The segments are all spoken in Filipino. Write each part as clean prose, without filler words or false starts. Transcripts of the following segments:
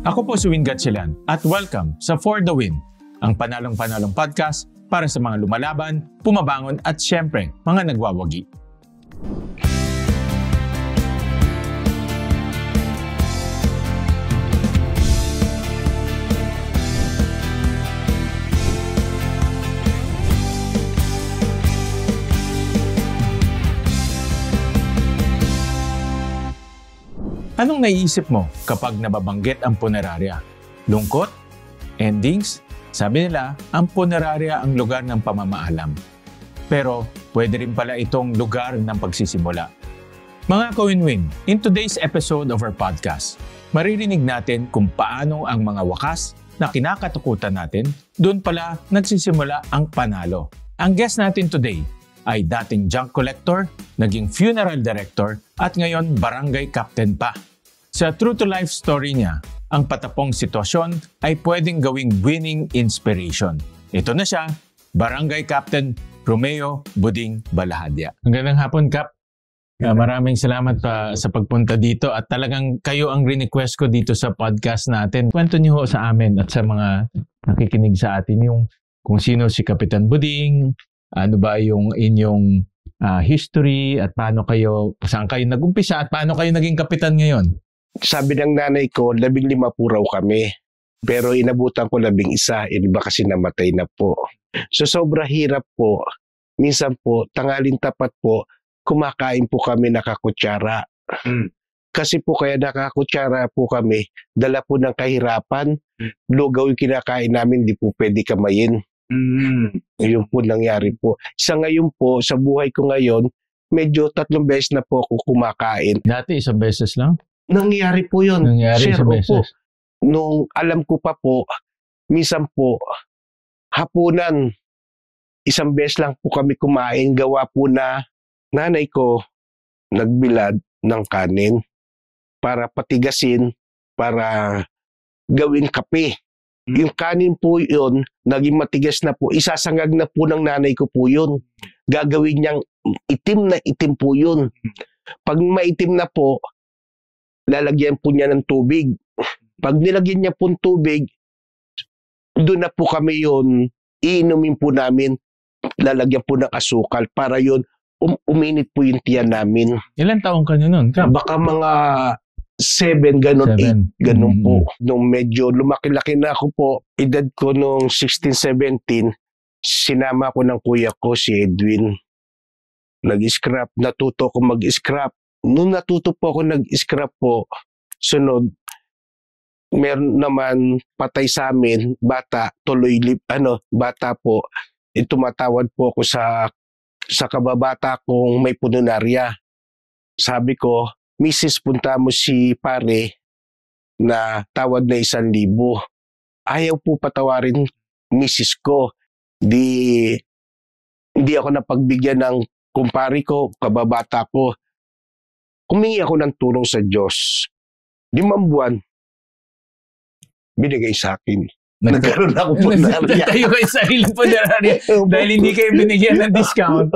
Ako po si Win Gatchalian at welcome sa For the Win, ang panalong-panalong podcast para sa mga lumalaban, pumabangon at syempre, mga nagwawagi. Anong naiisip mo kapag nababanggit ang punerarya? Lungkot? Endings? Sabi nila, ang punerarya ang lugar ng pamamaalam. Pero pwede rin pala itong lugar ng pagsisimula. Mga ka-win-win, in today's episode of our podcast, maririnig natin kung paano ang mga wakas na kinakatakutan natin, doon pala nagsisimula ang panalo. Ang guest natin today ay dating junk collector, naging funeral director, at ngayon barangay captain pa. Sa true-to-life story niya, ang patapong sitwasyon ay pwedeng gawing winning inspiration. Ito na siya, Barangay Captain Romeo Buding Balahadya. Magandang hapon, Cap. Maraming salamat pa sa pagpunta dito at talagang kayo ang request ko dito sa podcast natin. Kwento niyo sa amin at sa mga nakikinig sa atin yung kung sino si Kapitan Buding, ano ba yung inyong history at paano kayo, saan kayo nag-umpisa at paano kayo naging kapitan ngayon? Sabi ng nanay ko, 15 po raw kami. Pero inabutan ko 11, iba kasi namatay na po. So sobra hirap po. Minsan po, tanghaling tapat po, kumakain po kami nakakutsara. Kasi po kaya nakakutsara po kami, dala po ng kahirapan, lugaw yung kinakain namin, di po pwede kamayin. Yun po nangyari po. Sa ngayon po, sa buhay ko ngayon, medyo 3 beses na po ako kumakain. Dati 1 beses lang? Nangyari po yun. Nangyari 1 beses. Po, nung alam ko pa po, minsan po, hapunan, 1 beses lang po kami kumain, gawa po na nanay ko nagbilad ng kanin para patigasin, para gawin kape. Yung kanin po yun, naging matigas na po. Isasangag na po ng nanay ko po yun. Gagawin niyang itim na itim po yun. Pag maitim na po, lalagyan po niya ng tubig. Pag nilagyan niya po ng tubig, doon na po kami yun, iinumin po namin, lalagyan po ng asukal para yun, uminit po yung tiyan namin. Ilan taong ka nyo nun? Baka mga 7, ganun, 8, ganun po. Nung medyo lumaki-laki na ako po, edad ko nung 16, 17, sinama ko ng kuya ko, si Edwin. Nag-scrap, natuto ko mag-scrap. Nung natuto po ako nag-scrap po, sunod, meron naman patay sa amin, bata, bata po, tumatawad po ako sa kababata kong may pununarya. Sabi ko, Mrs. punta mo si pare na tawad na 1,000. Ayaw po patawarin Mrs. ko. Di ako napagbigyan ng kumpari ko, kababata ko. Humingi ako ng tulong sa Diyos. 5 buwan, binigay sa akin. Nagkaroon ako punarya. Nagtayo kayo sa sariling punerarya. Dahil hindi kayo binigyan ng discount.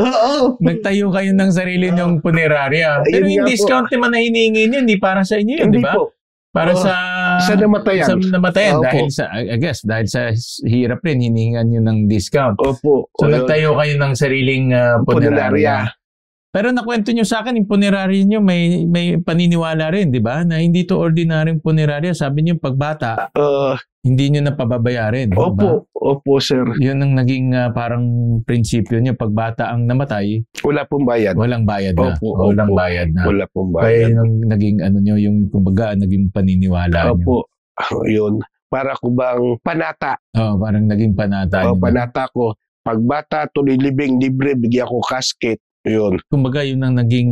Nagtayo kayo ng sarili niyong punerarya. Pero yung discount naman na hinihingi niyo, hindi para sa inyo yun, di ba? Para sa namatayan. Sa namatayan. Dahil sa, I guess, dahil sa hirap rin, hinihingan niyo ng discount. Opo. So nagtayo kayo ng sariling punerarya. Pero nakwento nyo sa akin, yung punerarya nyo may paniniwala rin, di ba? Na hindi to ordinaryong punerarya. Sabi nyo, pagbata, hindi nyo napababayarin. Opo, sir. Yun ang naging parang prinsipyo nyo. Pagbata ang namatay, wala pong bayad. Walang bayad na. Walang bayad na. Wala pong bayad. Kaya yung naging nyo, yung kumbaga, naging paniniwala nyo. Opo. Yun. Para ko bang panata. Parang naging panata nyo. Panata ko. Pagbata, tuloy libing, libre, bigyan ko casket. Yun. Kumbaga, yun ang naging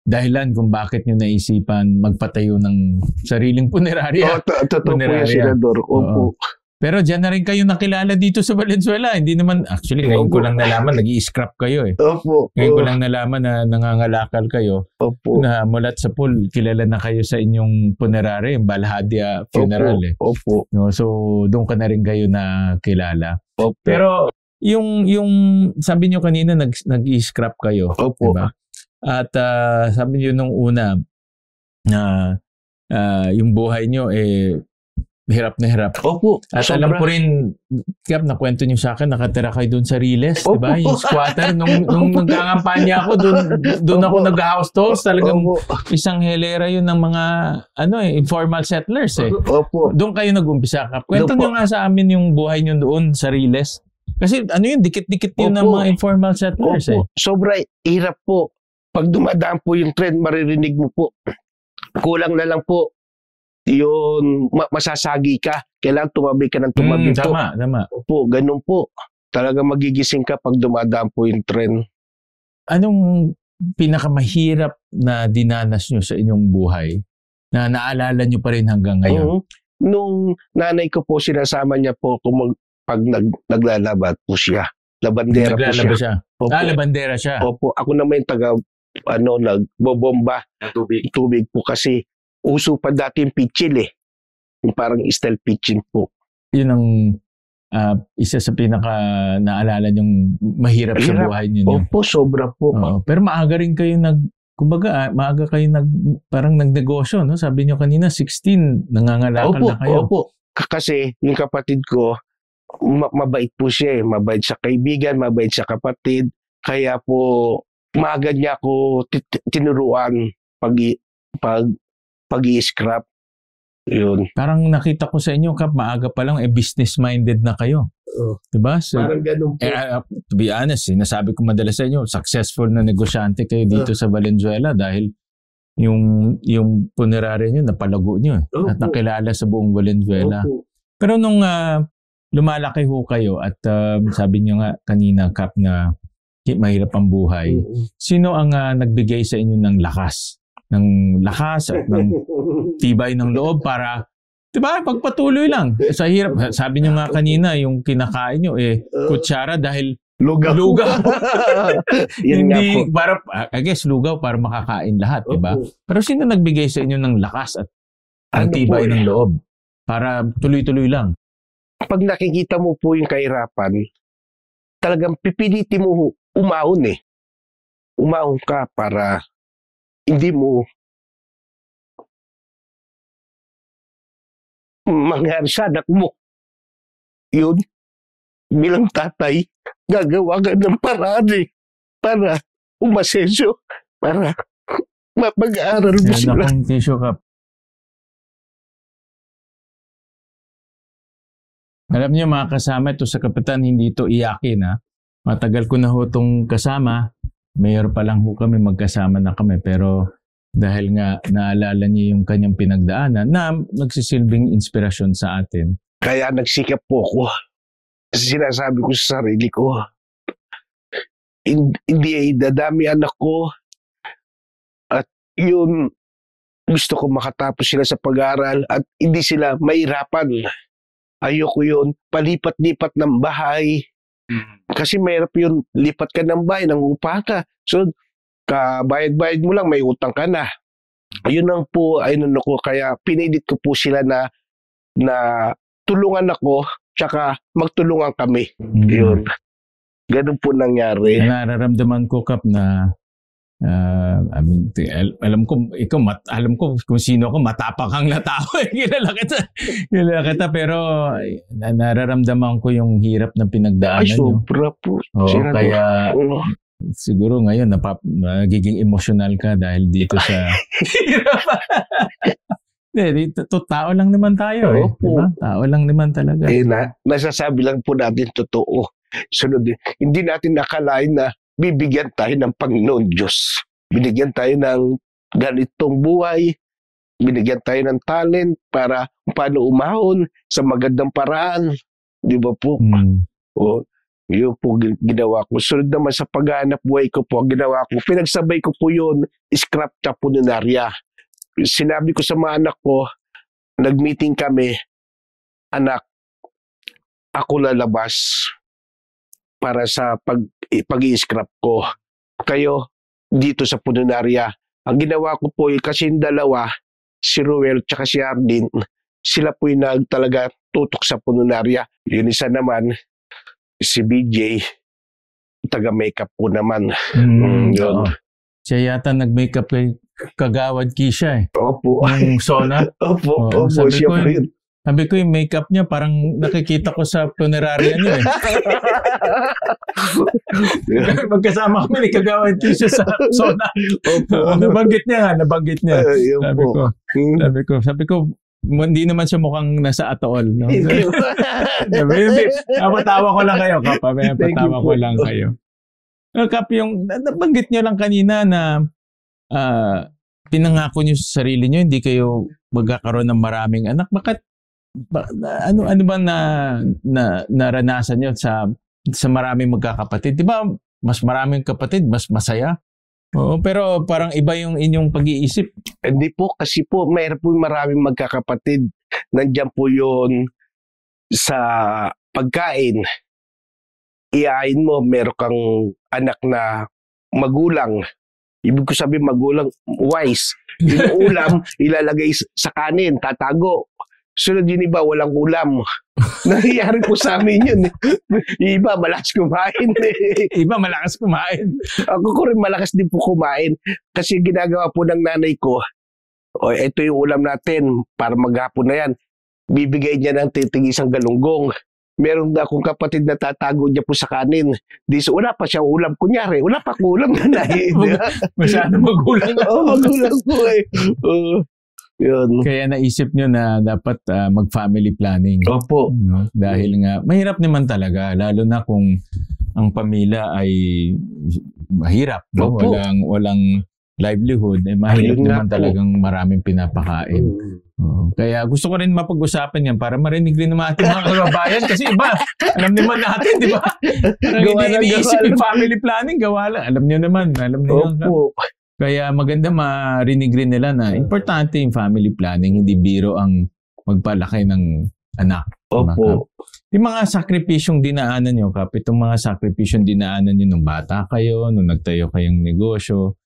dahilan kung bakit nyo naisipan magpatayo ng sariling punerarya. Totoo po yan, Senador. Opo. Pero dyan na rin kayo nakilala dito sa Valenzuela. Hindi naman, actually, ngayon ko lang nalaman, nag-i-scrap kayo eh. Opo. Ngayon ko lang nalaman na nangangalakal kayo. Opo. Na mulat sa pool, kilala na kayo sa inyong punerarya, yung Balahadya Funeral eh. Opo. No, so, doon ka na rin kayo nakilala. Opo. Pero, yung sabi nyo kanina nag-i-scrap kayo. Opo. Diba? At sabi nyo nung una na yung buhay nyo hirap na hirap. Opo. At alam ko rin, Kap, nakwento niyo sa akin, nakatira kayo doon sa Riles, di ba? Yung squatter, nung nagkakampanya ako, doon ako nag-house tours. Talagang isang helera yun ng mga informal settlers eh. Opo. Doon kayo nag-umpisa, Kap. Kwento niyo nga sa amin yung buhay niyo doon sa Riles. Kasi yun, dikit-dikit yun ng mga informal settlers eh. Sobra hirap po. Pag dumadaan po yung trend, maririnig mo po. Kulang na lang po yun, masasagi ka. Kailangan tumabi ka ng tumabi po. Tama. Opo, ganun po. Talaga magigising ka pag dumadaan po yung trend. Anong pinakamahirap na dinanas nyo sa inyong buhay na naalala nyo pa rin hanggang ngayon? Nung nanay ko po, sinasama niya po pag naglalabat po siya. Labandera po siya. Opo. Labandera siya. Opo, ako naman yung nagbobomba ng tubig po kasi uso pa dati yung pitchil eh. Yung parang style pitching po. Yun ang isa sa pinaka naalala nyong mahirap sa buhay niyo. Opo, sobra po. Pero maaga rin kayo maaga kayo parang nagnegosyo, no? Sabi niyo kanina 16 nangangalakal na kayo. Opo. Kasi yung kapatid ko mabait po siya eh. Mabait sa kaibigan, mabait sa kapatid. Kaya po maaga niya ako tinuruan pag-i-scrap. Yun. Parang nakita ko sa inyo, Kap, maaga pa lang, business-minded na kayo. Diba? So, parang ganun po. To be honest, nasabi ko madalas sa inyo, successful na negosyante kayo dito sa Valenzuela dahil yung punerarya nyo, napalago nyo at nakilala sa buong Valenzuela. Pero nung lumalaki ho kayo at sabi nyo nga kanina, Kap, na mahirap ang buhay, sino ang nagbigay sa inyo ng lakas? Ng lakas at ng tibay ng loob para, diba, pagpatuloy lang. Sa hirap, sabi nyo nga kanina, yung kinakain nyo, kutsara dahil lugaw. Hindi, para, I guess, lugaw para makakain lahat, diba? Pero sino nagbigay sa inyo ng lakas at ang tibay ng loob para tuloy-tuloy lang? Pag nakikita mo po yung kahirapan, talagang pipilitin mo umahon eh. Umahon ka para hindi mo mangyari sa anak mo. Yun, bilang tatay, gagawa ka ng paraan eh, para umasensyo, para mapag-aaral mo sila. Nakong tissue, Kap. Alam niyo mga kasama, ito sa Kapitan, hindi ito iyakin ha. Matagal ko na ho itong kasama. Mayor pa lang ho kami, magkasama na kami. Pero dahil nga naalala niya yung kanyang pinagdaanan na nagsisilbing inspirasyon sa atin. Kaya nagsikap po ako. Sinasabi ko sa sarili ko, hindi dadami anak ko. At yun, gusto ko makatapos sila sa pag-aaral at hindi sila mahirapan. Ayoko yun, palipat-lipat ng bahay. Kasi mahirap yun, lipat ka ng bahay, ng upa ka. So, kabayad-bayad mo lang, may utang ka na. Ayun lang po, ayun ko. Kaya pinilit ko po sila na tulungan ako, tsaka magtulungan kami. Yun. Ganun po nangyari. Nararamdaman ko, Kap, na alam ko kung sino ako, matapang na tao. Kilala kita, pero nararamdaman ko yung hirap na pinagdaanan nyo. Ay, sobra po. Kaya siguro ngayon nagiging emotional ka dahil dito sa hirap. Tao lang naman tayo eh. Diba? Tao lang naman talaga. Nasasabi lang po natin totoo. Sunod, hindi natin nakalain na bibigyan tayo ng Panginoon Diyos. Binigyan tayo ng ganitong buhay. Binigyan tayo ng talent para paano umahon sa magandang paraan. Di ba po? Yun po ginawa ko. Sunod naman sa paghahanap buhay ko po, ginawa ko, pinagsabay ko po yun, scrap sa pununarya. Sinabi ko sa mga anak ko, nag-meeting kami, anak, ako lalabas para sa pag-i-scrap ko. Kayo, dito sa pununarya. Ang ginawa ko po, kasi yung dalawa, si Ruel at si Ardin, sila po yung talaga tutok sa pununarya. Yun isa naman, si BJ, taga-makeup po naman. Yun. Siya yata nag-makeup kay Kagawad Kisha eh. Opo. Yung Sona. Opo, siya po yun. Sabi ko yung makeup niya parang nakikita ko sa punerarya niyo eh. Magkasama kami ni Kagawad Tisha sa Sona. Nabanggit niya. Sabi ko, hindi naman siya mukhang nasa Ataol. No? Napatawa ko lang kayo, Kap. Napatawa ko lang kayo. Kap, yung nabanggit niyo lang kanina na pinangako niyo sa sarili niyo, hindi kayo magkakaroon ng maraming anak. Ano ba naranasan niyo sa maraming magkakapatid? Di ba mas maraming kapatid, mas masaya? Oo, pero parang iba yung inyong pag-iisip. Hindi po, kasi po mayroon po maraming magkakapatid. Nandiyan po yun sa pagkain. Iain mo, meron kang anak na magulang. Ibig ko sabihin magulang, wise. Yung ulam, ilalagay sa kanin, tatago. Sunod yun iba, walang ulam. Nangyayari po sa amin yun. Iba, malakas kumain. Iba, malakas kumain. Ako ko rin malakas din po kumain. Kasi ginagawa po ng nanay ko, ito yung ulam natin, para maghapon na yan. Bibigay niya ng titig-isang galunggong. Meron na akong kapatid na tatago niya po sa kanin. Wala pa siya ulam. Kunyari, wala pa ko ulam na Masyado magulang. Magulang po eh. Yun. Kaya naisip nyo na dapat mag-family planning. Opo. No? Dahil nga, mahirap naman talaga. Lalo na kung ang pamilya ay mahirap. No? Walang livelihood. Mahirap naman talagang maraming pinapakain. Kaya gusto ko rin mapag-usapan yan para marinig rin naman ating mga kababayan. Kasi iba, alam naman natin, di ba? Iniisip yung family planning, gawa lang. Alam nyo naman. Opo. Kaya maganda marinig rin nila na importante yung family planning, hindi biro ang magpalaki ng anak. Opo. Yung mga sakripisyong dinaanan nyo, Kap, itong mga sakripisyong dinaanan nyo nung bata kayo, nung nagtayo kayong negosyo,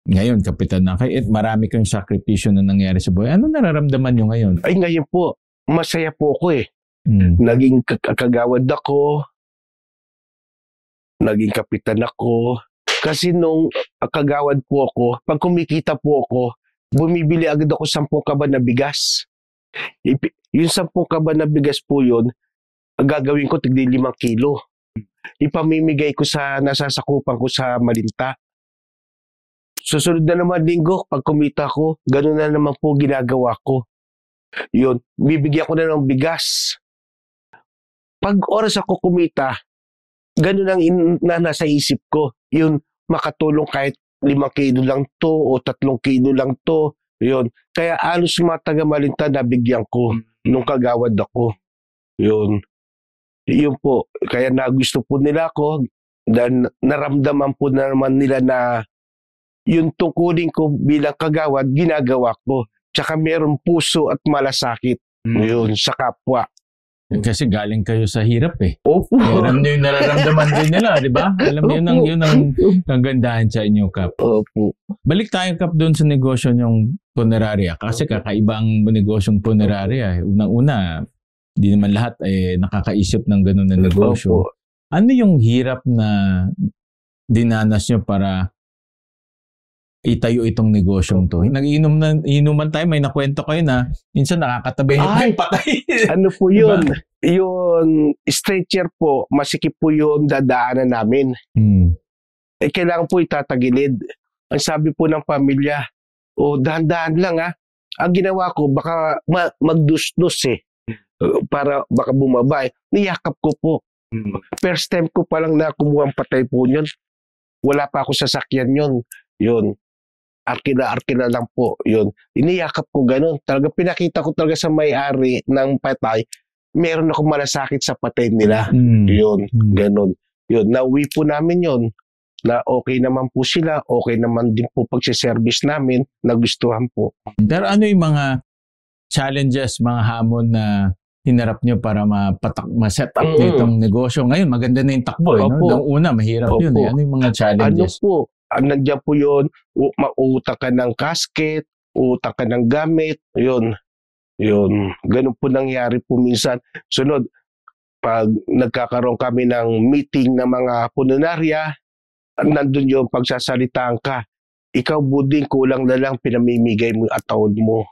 ngayon, kapitan na kayo, at marami kayong sakripisyo na nangyari sa buhay. Ano nararamdaman nyo ngayon? Ay, ngayon po, masaya po ako eh. Naging kagawad ako, naging kapitan ako. Kasi nung kagawad po ako, pag kumikita po ako, bumibili agad ako 10 kaban na bigas. Yung 10 kaban na bigas po yun, gagawin ko tigli 5 kilo. Ipamimigay ko sa nasasakupan ko sa Malinta. Susunod na naman linggo, pag kumita ko, gano'n na naman po ginagawa ko. Yun, bibigyan ko na ng bigas. Pag oras ako kumita, gano'n ang nasa isip ko. Yun, makatulong kahit 5 kilo lang to o 3 kilo lang to. Yun. Kaya alos mga taga Malinta nabigyan ko nung kagawad ako. Yun. Yun po. Kaya nagusto po nila ako. Dan naramdaman po na naman nila na yung tungkulin ko bilang kagawad, ginagawa ko. Tsaka meron puso at malasakit. Yun, sa kapwa. Kasi galing kayo sa hirap eh. Opo. Alam niyo yung nararamdaman din nila, di ba? Alam niyo yun ang kagandahan sa inyo, Kap. Opo. Balik tayo, Kap, doon sa negosyo niyong punerarya. Kasi kakaibang negosyong punerarya. Unang-una, hindi naman lahat ay nakakaisip ng ganun na negosyo. Opo. Ano yung hirap na dinanas niyo para itayo itong negosyong to? Inuman tayo, may nakwento kayo na minsan nakakatabi yung patay. Ano po yun? Diba? Yung stretcher po, masikip po yung dadaanan namin. Kailangan po itatagilid. Ang sabi po ng pamilya, dahan-dahan lang ha. Ang ginawa ko, baka magdustos eh. Para baka bumaba eh. Niyakap ko po. First time ko palang na kumuha ang patay po yun. Wala pa ako sasakyan yun. Yun. Arkina lang po. Yun. Iniyakap ko ganun. Talaga pinakita ko talaga sa may-ari ng patay, meron akong malasakit sa patay nila. Yun. Ganun. Yun. Nauwi po namin yun. Na okay naman po sila. Okay naman din po pagsiservice namin. Nagustuhan po. Pero ano yung mga challenges, mga hamon na hinarap nyo para ma-set up itong negosyo? Ngayon, maganda na yung takbo. No? Noong una, mahirap yun. Ano yung mga challenges? Ano po? Nandiyan po yun, mautang ka ng casket, utang ka ng gamit, yun. Ganun po nangyari po minsan. Sunod, pag nagkakaroon kami ng meeting ng mga punonarya, nandun yung pagsasalitaan ka. ikaw buding kulang na lang pinamimigay mo at taon mo.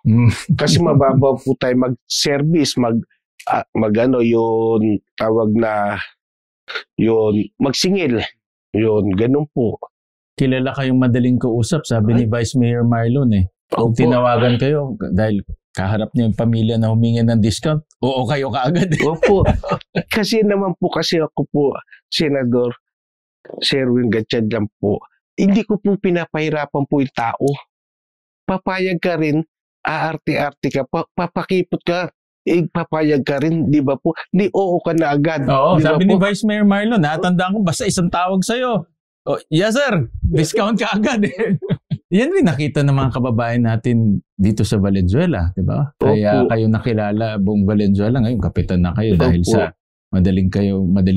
Kasi mababaw po tayo mag-service, yun, tawag na, yun, magsingil. Yun, ganun po. Kilala kayong madaling kausap, sabi ni Vice Mayor Marlon eh. Kung tinawagan kayo, dahil kaharap niyo yung pamilya na humingi ng discount, oo kayo kaagad. Opo. Kasi naman po, ako po, Senador Sherwin Gatchalian po, hindi ko po pinapahirapan po yung tao. Papayag ka rin, aarte-arte ka, papakipot ka, papayag ka rin, di ba po? Di oo ka na agad. Oo, sabi ni Vice Mayor Marlon, natandaan ko, basta isang tawag sa'yo. Oh, yes sir, discount ka agad eh. Yan rin nakita ng mga kababayan natin dito sa Valenzuela, di ba? Kaya kayo nakilala buong Valenzuela ngayon, kapitan na kayo dahil sa madali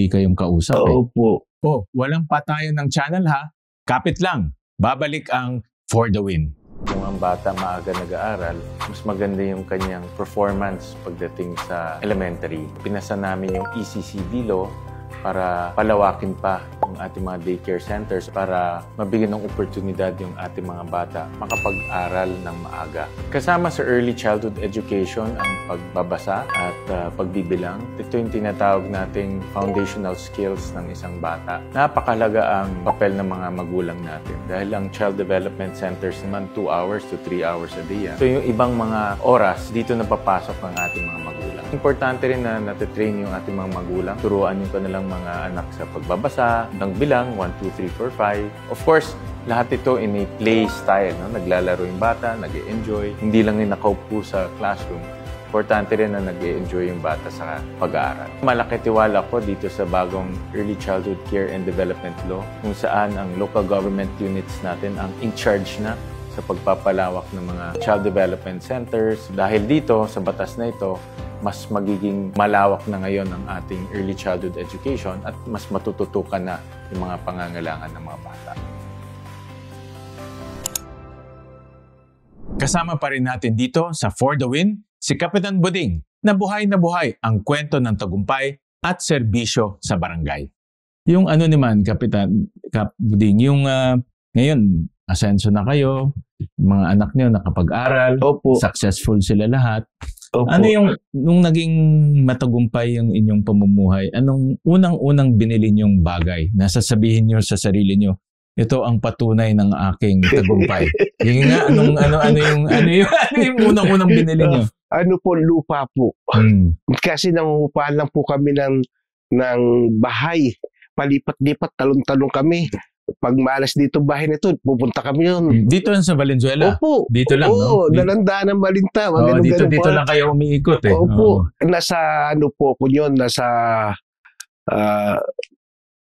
kayong kausap. Opo. Oh, walang patayan ng channel ha. Kapit lang. Babalik ang For the Win. Kung ang bata maaga nag-aaral, mas maganda yung kanyang performance pagdating sa elementary. Pinasa namin yung ECCD law para palawakin pa yung ating mga daycare centers para mabigyan ng oportunidad yung ating mga bata makapag-aral ng maaga. Kasama sa early childhood education ang pagbabasa at pagbibilang. Ito yung tinatawag nating foundational skills ng isang bata. Napakalaga ang papel ng mga magulang natin dahil ang child development centers naman 2 hours to 3 hours a day. So yung ibang mga oras dito na papasok ng ating mga magulang. Importante rin na natitrain yung ating mga magulang. Turuan yung kanilang mga anak sa pagbabasa, ng bilang, 1, 2, 3, 4, 5. Of course, lahat ito in a play style. No? Naglalaro yung bata, nag-e-enjoy. Hindi lang yung nakaupo sa classroom. Importante rin na nag-e-enjoy yung bata sa pag-aaral. Malaki tiwala ko dito sa bagong Early Childhood Care and Development Law kung saan ang local government units natin ang in charge na sa pagpapalawak ng mga child development centers. Dahil dito, sa batas na ito, mas magiging malawak na ngayon ang ating early childhood education at mas matututukan na yung mga pangangailangan ng mga bata. Kasama pa rin natin dito sa For the Win, si Kapitan Buding, na buhay ang kwento ng tagumpay at serbisyo sa barangay. Yung ano naman, Kapitan Buding, yung ngayon, asenso na kayo, mga anak niyo nakapag-aral, successful sila lahat. Opo. Ano yung, nung naging matagumpay yung inyong pamumuhay, anong unang-unang binili niyong bagay na sasabihin niyo sa sarili niyo, ito ang patunay ng aking tagumpay? Yung nga, ano yung unang-unang binili niyo? Ano po, lupa po. Kasi nangungupahan lang po kami ng bahay. Palipat-lipat, talong-talong kami. Pag maalas dito bahay nito, pupunta kami yun. Dito lang sa Valenzuela? Opo. Dito lang, no? Nalandaan ng Malinta. Dito lang kayo umiikot eh. Opo. Nasa ano po ko yun, nasa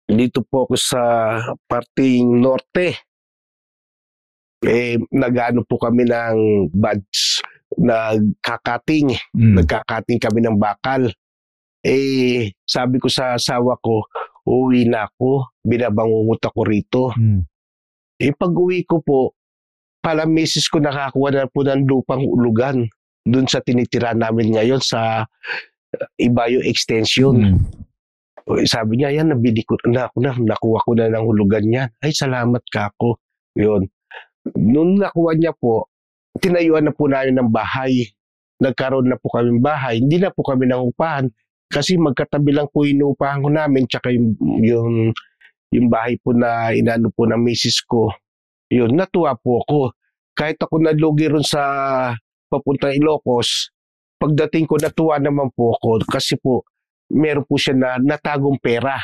dito po ako sa parting norte. Nag-ano po kami ng buds, nagkakating. Nagkakating kami ng bakal. Sabi ko sa asawa ko, uwi na ako, binabangungot ako rito. Pag-uwi ko po, pala misis ko nakakuha na po ng lupang ulugan doon sa tinitira namin ngayon sa Ibayo Extension. Sabi niya, yan, nabili ko na ako nakuha ko na ng hulugan niyan. Ay, salamat ka ako. Yun. Noon nakuha niya po, tinayuan na po namin ng bahay. Nagkaroon na po kami bahay. Hindi na po kami nangupahan. Kasi magkatabi lang po inuupahan ko namin, tsaka yung bahay po na inano po ng misis ko. Yun, natuwa po ako. Kahit ako nalugi ron sa papuntang Ilocos, pagdating ko natuwa naman po ako kasi po meron po siya na natagong pera.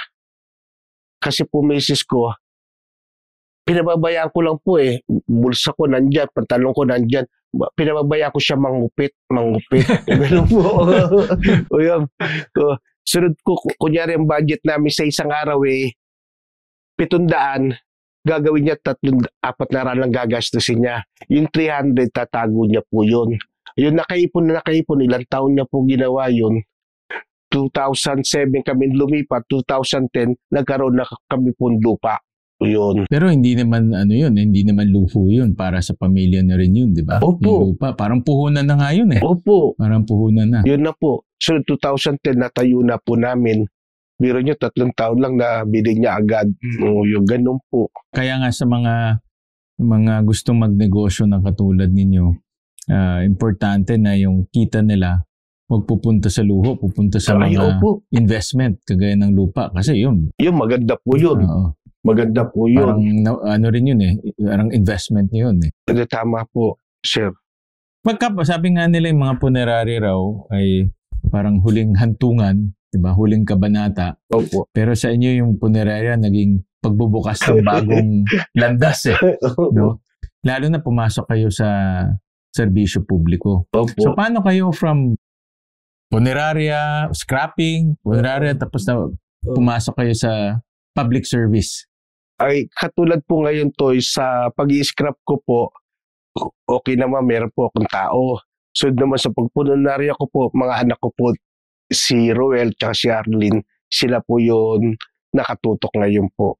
Kasi po misis ko, pinababayaan ko lang po bulsa ko nandyan, pantalon ko nandyan. Pinababayaan ko siya mangupit. Ganun po. O yun. Sunod ko, kunyari ang budget namin sa isang araw 700, gagawin niya 4 na lang gagastusin niya. Yung 300, tatago niya po yun. Yung nakaipon, ilang taon niya po ginawa yun. 2007 kami lumipat, 2010, nagkaroon na kami pong lupa. Yun. Pero hindi naman hindi naman luho yun para sa pamilya na rin yun, di ba? Opo. Yung lupa, parang puhunan na nga yun Opo. Parang puhunan na. Yun na po. So 2010 natayo na po namin. Biro nyo, 3 taon lang na bili niya agad. Yung ganun po. Kaya nga sa mga mga gustong magnegosyo na katulad ninyo, importante na yung kita nila huwag pupunta sa luho, pupunta sa mga investment kagaya ng lupa. Kasi yun. Yung maganda po yun. Maganda po yun. Parang ano rin yun eh. Parang investment yun eh. Tama po, sir. Sabi nga nila yung mga punerary raw ay parang huling hantungan, diba? Huling kabanata. Opo. Pero sa inyo yung punerarya naging pagbubukas ng bagong landas eh. No? Lalo na pumasok kayo sa serbisyo publiko. Opo. So paano kayo from punerarya, scrapping, punerarya, tapos na pumasok kayo sa public service? Ay, katulad po ngayon to, sa pag-i-scrap ko po, okay naman, meron po akong tao. So naman sa pagpunarya ko po, mga anak ko po, si Roel at si Arlene, sila po yun nakatutok ngayon po.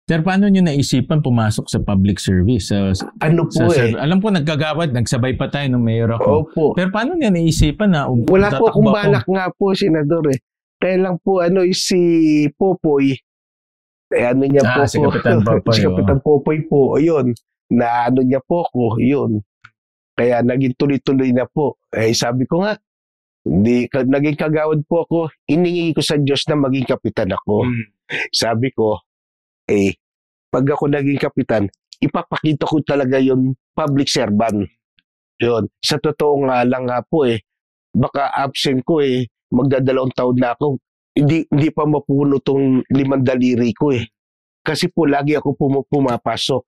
Sir, paano nyo naisipan pumasok sa public service? Ano po alam ko nagkagawad, nagsabay pa tayo ng mayor ako. Opo. Pero paano nyo naisipan na wala po akong balak nga po, Senador eh. Kaya lang po si Popoy, ano niya po si Kapitan Popoy. Si Kapitan Popoy po, yun. Na ano niya po ko, yun. Kaya naging tuloy-tuloy na po. Sabi ko nga, naging kagawad po ako, iningi ko sa Diyos na maging kapitan ako. Sabi ko, pag ako naging kapitan, ipapakita ko talaga yung public servant. Yun. Sa totoo nga lang nga po baka absent ko magdadalawang taon na ako. Hindi pa mapuno tong 5 daliri ko Kasi po lagi ako pumapasok.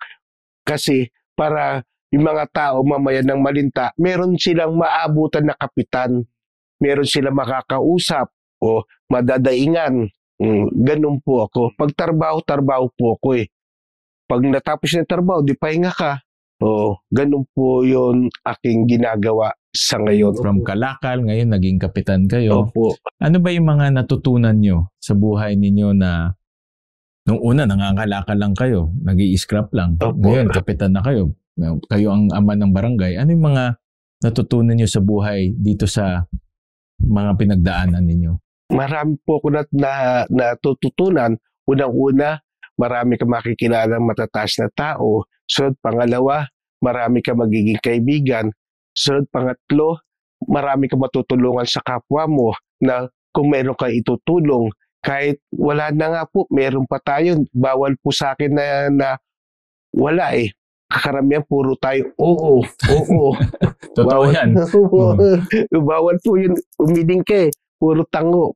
Kasi para yung mga tao mamaya ng Malinta, meron silang maabutan na kapitan. Meron silang makakausap o madadaingan. Ganun po ako. Pag trabaho po ako Pag natapos ng trabaho, di pahinga ka. Ganun po yun aking ginagawa sa ngayon. From kalakal, ngayon naging kapitan kayo. Opo. Ano ba yung mga natutunan nyo sa buhay ninyo na nung una nangangalakal lang kayo, nag-i-scrap lang. Opo. Ngayon, kapitan na kayo. Kayo ang ama ng barangay. Ano yung mga natutunan nyo sa buhay dito sa mga pinagdaanan ninyo? Marami po ako natututunan. Unang-una, marami ka makikilala ng matataas na tao. Sunod, pangalawa, marami ka magiging kaibigan. Sunod, pangatlo, marami ka matutulungan sa kapwa mo na kung meron ka itutulong. Kahit wala na nga po, meron pa tayo. Bawal po sa akin na wala Kakaramihan, puro tayo, oo. Totoo yan. Bawal po yun, umiding ka Puro tango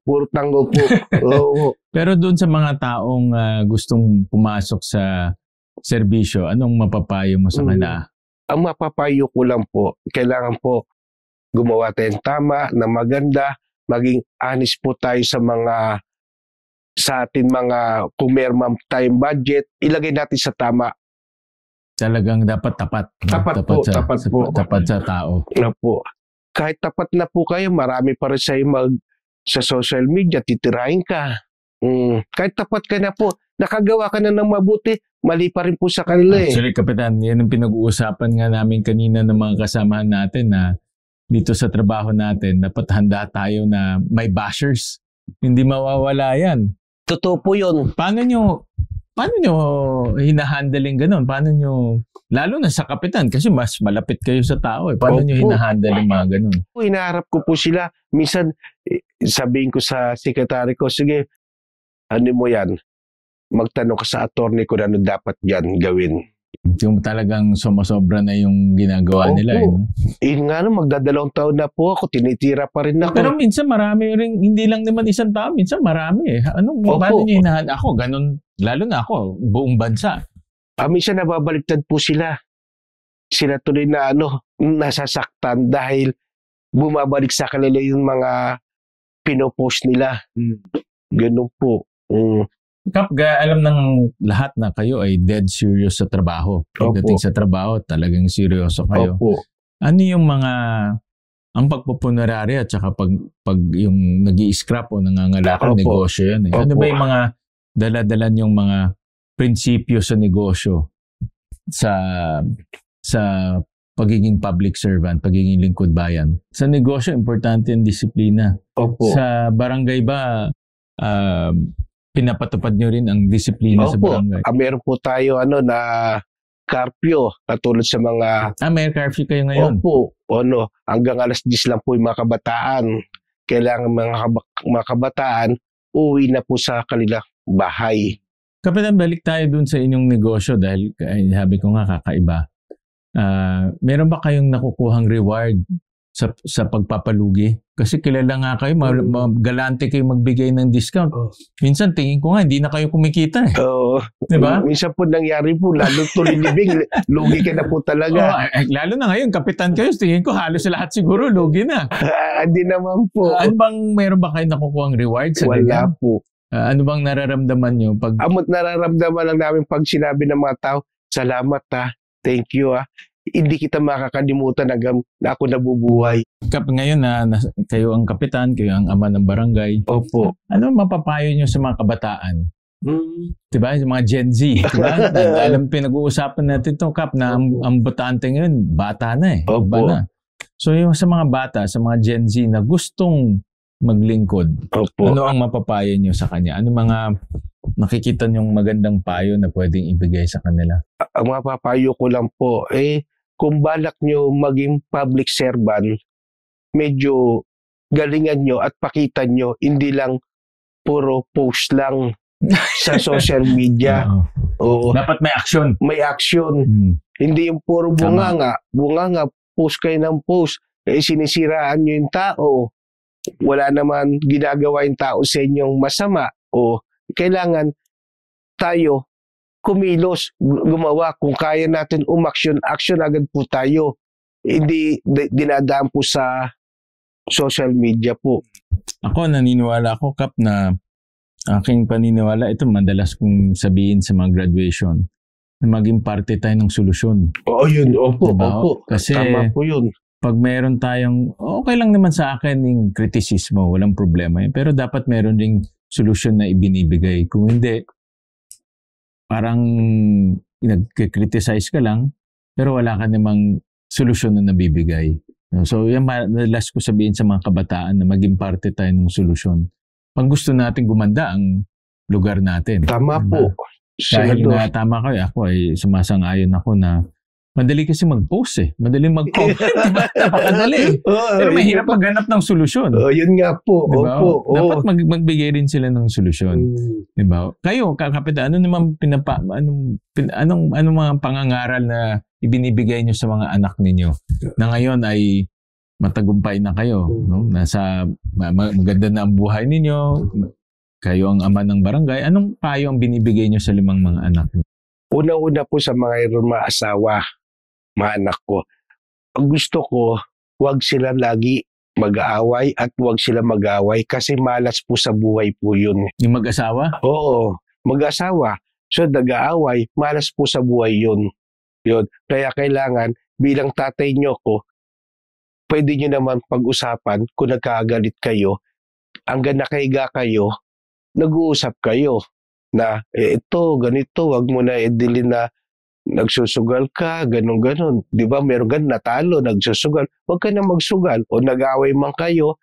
po. Oo. Pero doon sa mga taong gustong pumasok sa serbisyo, anong mapapayo mo sa kanila? Ang mapapayo ko lang po, kailangan po gumawa tayong tama, na maganda, maging honest po tayo sa atin mga, kung meron tayong budget, ilagay natin sa tama. Talagang dapat tapat. Tapat sa tao. Na po. Kahit tapat na po kayo, marami pa rin sa'yo sa social media, titirahin ka. Kahit tapat ka na po, nakagawa ka na ng mabuti, mali pa rin po sa kanila Actually, Kapitan, yan ang pinag-uusapan nga namin kanina ng mga kasamahan natin na dito sa trabaho natin, dapat handa tayo na may bashers. Hindi mawawala yan. Totoo po yun. Paano nyo hinahandling ganun? Paano nyo, lalo na sa kapitan, kasi mas malapit kayo sa tao Paano nyo hinahandle yung mga ganun? Hinaharap ko po sila. Minsan, sabihin ko sa sekretary ko, sige, ano mo yan? Magtanong ka sa attorney ko na ano dapat yan gawin. Yung talagang sumasobra na yung ginagawa nila. Nga magdadalawang taon na po ako, tinitira pa rin ako. Pero minsan marami rin, hindi lang naman isang tao, minsan marami paano nyo hinahandle? Ako, ganun, lalo na ako, buong bansa. Minsan nababaliktad po sila. Sila tuloy na nasasaktan dahil bumabalik sa kanila yung mga pinopost nila. Ganun po. Kap, alam ng lahat na kayo ay dead serious sa trabaho. Pagdating sa trabaho, talagang seryoso kayo. Opo. Ano yung ang pagpupunerarya at saka pag yung nag-i-scrap o nangangalakal, negosyo yan. Ano ba yung mga daladalan yung mga prinsipyo sa negosyo sa pagiging public servant, pagiging lingkod bayan? Sa negosyo, importante yung disiplina. Opo. Sa barangay ba, pinapatupad nyo rin ang disiplina sa barangay? Meron po tayo na curfew, katulad sa mga... May curfew kayo ngayon? Opo, hanggang alas 10 lang po yung mga kabataan. Kailangan mga kabataan, uwi na po sa kanilang bahay. Kapitan, balik tayo dun sa inyong negosyo dahil sabi ko nga kakaiba. Meron ba kayong nakukuhang reward sa pagpapalugi? Kasi kilala nga kayo, galante kayo magbigay ng discount. Minsan tingin ko nga, hindi na kayo kumikita. Oo. Diba? Minsan po nangyari po, lalo tulilibing, lugi ka na po talaga. Lalo na ngayon, kapitan kayo, tingin ko halos lahat siguro lugi na. Hindi naman po. Meron ba kayo nakukuhang reward sa Wala ganyan? Po. Ano bang nararamdaman nyo? Nararamdaman lang namin pag sinabi ng mga tao, salamat thank you Hindi kita makakalimutan hanggang na ako nabubuhay. Ngayon na kayo ang kapitan, kayo ang ama ng barangay. Opo. Ano mapapayo nyo sa mga kabataan? Diba? Yung mga Gen Z. Diba? Alam, pinag-uusapan natin ito, Kap, na ang botante ngayon, bata na Opo. Iba na. So yung sa mga bata, sa mga Gen Z na gustong maglingkod, Opo. Ano ang mapapayo nyo sa kanya? Ano mga nakikita nyong magandang payo na pwedeng ibigay sa kanila? Ang mapapayo ko lang po, kung balak nyo maging public servant, medyo galingan nyo at pakita nyo, hindi lang puro post lang sa social media. Oo. Dapat may action. May action. Hindi yung puro bunganga, post kayo ng post, sinisiraan nyo yung tao. Wala naman ginagawa yung tao sa inyong masama. O kailangan tayo kumilos, gumawa. Kung kaya natin action agad po tayo. Hindi dinadaan po sa social media po. Ako, naniniwala ako, Kap, na aking paniniwala, ito madalas kong sabihin sa mga graduation, na maging parte tayo ng solusyon. Oo, yun. Opo, diba? Opo. Kasi tama po yun. Pag meron tayong, okay lang naman sa akin yung kritisismo, walang problema yun. Pero dapat meron ding solusyon na ibinibigay. Kung hindi, parang nag-criticize ka lang, pero wala ka namang solusyon na nabibigay. So, yan madalas ko sabihin sa mga kabataan na maging parte tayo ng solusyon. Pag gusto natin gumanda ang lugar natin. Tama po. Dahil nga tama kayo, ako ay sumasang-ayon ako na madali kasi mag-post Madaling mag-comment. Diba? Napakadali. Pero mahirap maghanap ng solusyon. Yun nga po. Diba? Opo. Dapat magbigay rin sila ng solusyon. Diba? Kayo, kapitan, ano naman anong mga pangangaral na ibinibigay nyo sa mga anak ninyo na ngayon ay matagumpay na kayo? No? Nasa maganda na ang buhay ninyo. Kayo ang ama ng barangay. Anong payo ang binibigay nyo sa 5 mga anak niyo? Una-una po sa mga asawa, mga anak ko. Ang gusto ko, huwag sila lagi mag-aaway at huwag sila mag-aaway kasi malas po sa buhay po yun. Yung mag-asawa? Oo, mag-asawa. So, nag-aaway, malas po sa buhay yun. Kaya kailangan, bilang tatay nyo ko, pwede nyo naman pag-usapan kung nagkagalit kayo, hanggang nakahiga kayo, nag-uusap kayo na ito, ganito, wag mo na idilin na nagsusugal ka, ganun-ganun. Di ba, meron gan natalo, nagsusugal. Huwag ka na magsugal o nag-away man kayo.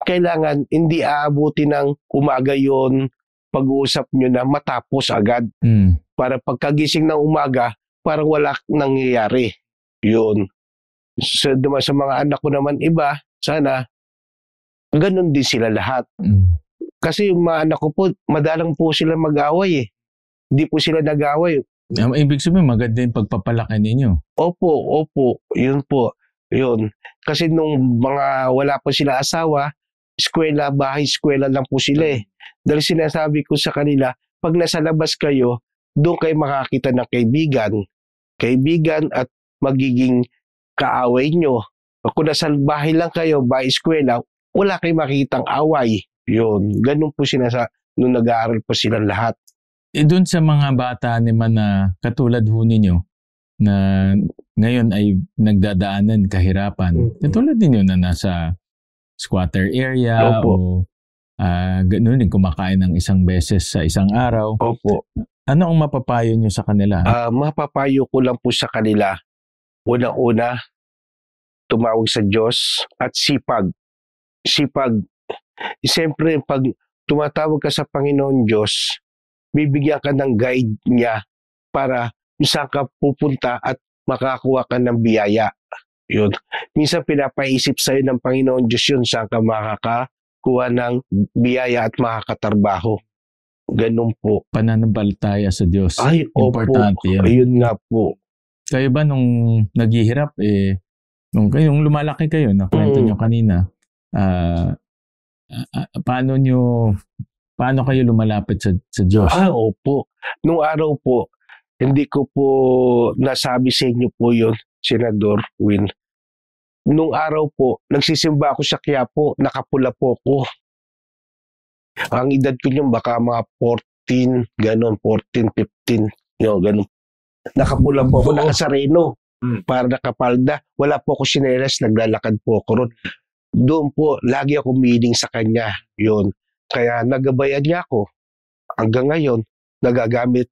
Kailangan hindi aabuti ng umaga yon, pag-uusap nyo na matapos agad. Para pagkagising ng umaga, parang wala nangyayari. Yun. So, sa mga anak ko naman iba, sana, ganun din sila lahat. Kasi yung mga anak ko po, madalang po sila mag-away Hindi po sila nag-away. Ibig sabihin, maganda yung pagpapalaki ninyo. Opo. Yun po. Yun. Kasi nung mga wala pa sila asawa, eskwela lang po sila Dahil sinasabi ko sa kanila, pag nasa labas kayo, doon kayo makakita ng kaibigan at magiging kaaway nyo. Kung nasa bahay lang kayo, bahay eskwela, wala kayong makikitang away. Yun. Ganun po nung nag-aaral po silang lahat. Doon sa mga bata naman na katulad ho ninyo, na ngayon ay nagdadaanan kahirapan, katulad ninyo na nasa squatter area o ganun, kumakain ng isang beses sa isang araw. Opo. Ano ang mapapayo nyo sa kanila? Mapapayo ko lang po sa kanila, una-una, tumawag sa Diyos at sipag. Siyempre, pag tumatawag ka sa Panginoon Diyos, bibigyan ka ng guide niya para kung saan ka pupunta at makakuha ka ng biyaya. Yun. Minsan pinapaisip sa'yo ng Panginoon Diyos yun saan ka makakakuha ng biyaya at makakatrabaho. Ganun po. Pananampalataya sa Diyos. Ay, importante opo. yan. Ayun nga po. Kayo ba nung naghihirap, nung lumalaki kayo, kwento nyo kanina, paano kayo lumalapit sa Diyos? Opo. Nung araw po, hindi ko po nasabi sa inyo po yun, Senador Win. Nung araw po, nagsisimba ako sa Quiapo, nakapula po ako. Ang edad ko yun, baka mga 14, ganon, 14, 15, ganon. Nakapula po ako, nakasareno, para nakapalda. Wala po ako sinelas, naglalakad po ako ron. Doon po, lagi ako meeting sa kanya, yun. Kaya nagabayan niya ako. Hanggang ngayon, nagagamit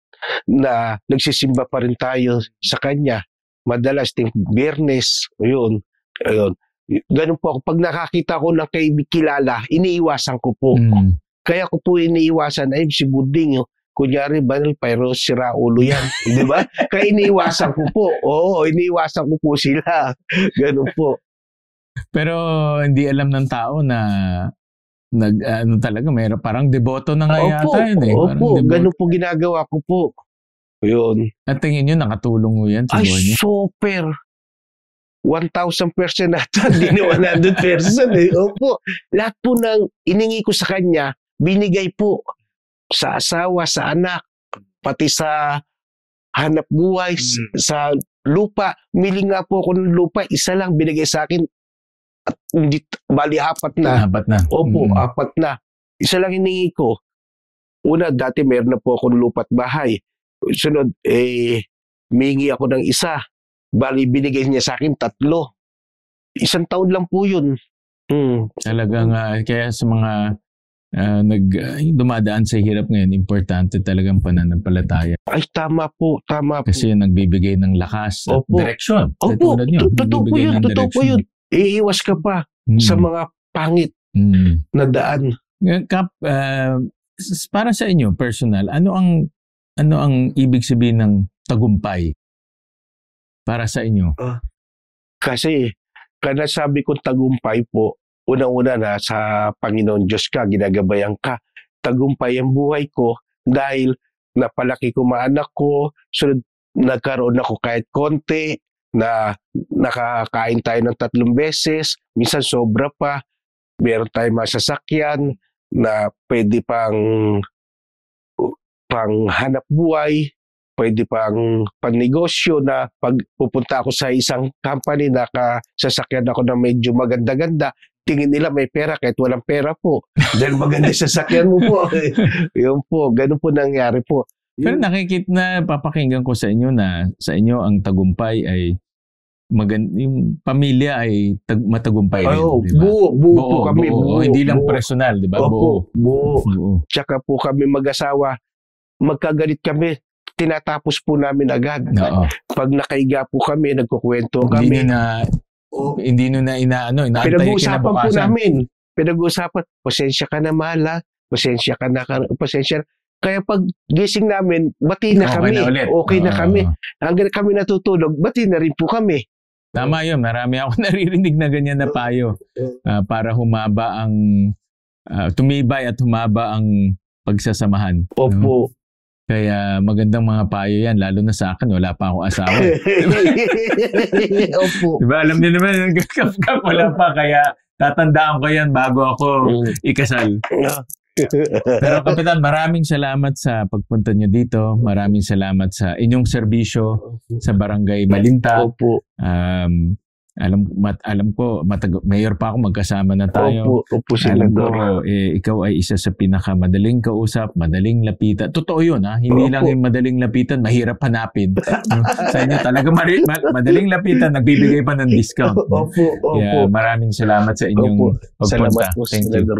na nagsisimba pa rin tayo sa kanya. Madalas ting Biyernes, yun. Ganun po ako. Pag nakakita ko ng kilala, iniiwasan ko po. Kaya ko po iniiwasan, ay si Buding, kunyari banal pero sira ulo yan. Di ba? Kaya iniiwasan ko po. Oo, iniiwasan ko po sila. Ganun po. Pero hindi alam ng tao na talaga, mayroon parang deboto na nga yata yun . Opo, ganun po ginagawa ko po. Yun. At tingin nyo, nakatulong mo yan sa buhay niyo? Super. 1,000% nata, hindi na 100%. Opo. Lahat po ng iningi ko sa kanya, binigay po sa asawa, sa anak, pati sa hanap buhay, sa lupa. Mili nga po ako ng lupa, isa lang binigay sa akin. At hindi, bali apat na. Opo, 4 na. Isa lang hiningi ko. Una, dati meron na po akong lupa't bahay. Sunod, mingi ako ng isa. Bali, binigay niya sa akin 3. 1 taon lang po yun. Talagang, kaya sa mga dumadaan sa hirap ngayon, importante talagang pananampalataya. Ay, tama po. Kasi nagbibigay ng lakas at direksyon. Opo, totoo po yun. Iiwas ka pa sa mga pangit na daan. Kap, para sa inyo, personal, ano ang ibig sabihin ng tagumpay para sa inyo? Kasi, kada sabi kong tagumpay po, unang-una na sa Panginoon Diyos ka, ginagabayan ka. Tagumpay ang buhay ko dahil napalaki ko mga anak ko, sunod nagkaroon ako kahit konti, na nakakain tayo ng 3 beses, minsan sobra pa, meron tayong masasakyan na pwede pang hanap buhay, pwede pang pagnegosyo na pag pupunta ako sa isang company, nakasasakyan ako na medyo maganda-ganda, tingin nila may pera kahit walang pera po. Dahil maganda sasakyan mo po. Yun po, ganun po nangyari po. Pero papakinggan ko sa inyo na sa inyo ang tagumpay ay yung pamilya ay matagumpay rin. Buo po kami. Buo. Hindi lang personal, di ba? Buo. Tsaka po kami mag-asawa, magkagalit kami, tinatapos po namin agad. Pag nakaiga po kami, nagkukwento kami. Hindi nyo na inaantay pinag-uusapan po namin. Pasensya ka na, mahal. Pasensya. Kaya pag gising namin, bati na kami. Okay na kami. Hanggang kami natutulog, bati na rin po kami. Tama yun. Marami ako naririnig na ganyan na payo para tumibay at humaba ang pagsasamahan. Opo. No? Kaya magandang mga payo yan, lalo na sa akin, wala pa akong asawa. Opo. Diba, alam niyo naman, wala pa, kaya tatandaan ko yan bago ako ikasal. Pero Kapitan, maraming salamat sa pagpunta niyo dito. Maraming salamat sa inyong serbisyo sa Barangay Malinta. Opo. Alam ko, mayor pa ako, magkasama na tayo. Opo, alam ko, ikaw ay isa sa pinakamadaling kausap, madaling lapitan. Totoo yun, ha? Hindi lang yung madaling lapitan, mahirap hanapin. Sa inyo talaga madaling lapitan, nagbibigay pa ng discount. Opo. Kaya maraming salamat sa inyong pagpunta.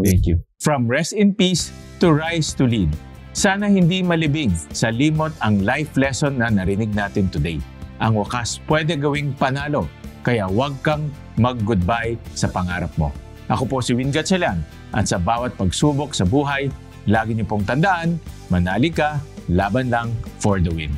Thank you. From rest in peace to rise to lead. Sana hindi malibing sa limot ang life lesson na narinig natin today. Ang wakas pwede gawing panalo. Kaya huwag kang mag-goodbye sa pangarap mo. Ako po si Win Gatchalian at sa bawat pagsubok sa buhay, lagi niyo pong tandaan, manali ka, laban lang for the win.